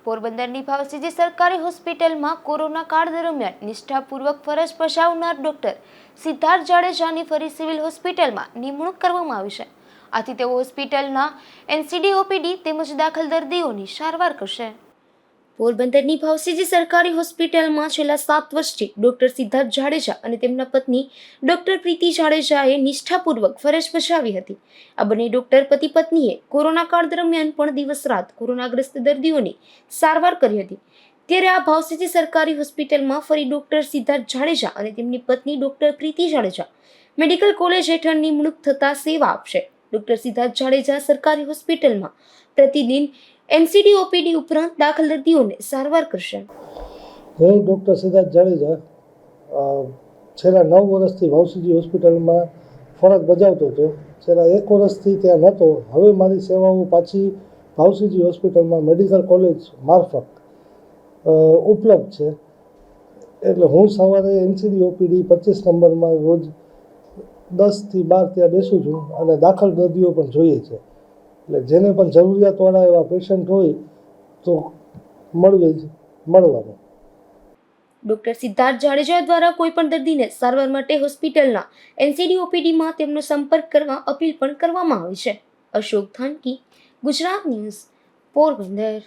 પોરબંદરની ભાવસીજી સરકારી હોસ્પિટલમાં કોરોના કાળ દરમિયાન નિષ્ઠાપૂર્વક ફરજ બજાવનાર ડોક્ટર સિદ્ધાર્થ જાડેજાની ફરી સિવિલ હોસ્પિટલમાં નિમણૂક કરવામાં આવી છે. આથી તેઓ હોસ્પિટલના એનસીડી ઓપીડી તેમજ દાખલ દર્દીઓની સારવાર કરશે. પોરબંદરની ભાવસીજી સરકારી હોસ્પિટલમાં છેલ્લા 7 વર્ષથી ડોક્ટર સિદ્ધાર્થ જાડેજા અને તેમના પત્ની ડોક્ટર પ્રીતિ જાડેજાએ નિષ્ઠાપૂર્વક ફરજ બજાવી હતી. આ બંને ડોક્ટર પતિ પત્નીએ કોરોના કાળ દરમિયાન પણ દિવસ રાત કોરોનાગ્રસ્ત દર્દીઓની સારવાર કરી હતી. ત્યારે આ ભાવસીજી સરકારી હોસ્પિટલમાં ફરી ડોક્ટર સિદ્ધાર્થ જાડેજા અને તેમની પત્ની ડોક્ટર પ્રીતિ જાડેજા મેડિકલ કોલેજ હેઠળ નિમણૂક થતા સેવા આપશે. ડોક્ટર સિદ્ધાર્થ જાડેજા સરકારી હોસ્પિટલમાં પ્રતિદિન એનસીડી ઓપીડી ઉપરાંત દાખલ દર્દીઓને સારવાર કરશે. હું ડૉક્ટર સિદ્ધાર્થ જાડેજા છેલ્લા 9 વર્ષથી ભાવસીજી હોસ્પિટલમાં ફરજ બજાવતો હતો. છેલ્લા 1 વર્ષથી ત્યાં નહોતો. હવે મારી સેવાઓ પાછી ભાવસીજી હોસ્પિટલમાં મેડિકલ કોલેજ મારફત ઉપલબ્ધ છે. એટલે હું સવારે એનસીડી ઓપીડી 25 નંબરમાં રોજ 10 થી 12 ત્યાં બેસું છું અને દાખલ દર્દીઓ પણ જોઈએ છે. એટલે જેને પણ જરૂરિયાતવાળા એવા પેશન્ટ હોય તો મળવાનું. ડોક્ટર સિદ્ધાર્થ જાડેજા દ્વારા કોઈ પણ દર્દીને સારવાર માટે હોસ્પિટલના એનસીડી ઓપીડીમાં તેમનો સંપર્ક કરવા અપીલ પણ કરવામાં આવી છે. અશોક થાનકી, ગુજરાત ન્યૂઝ, પોરબંદર.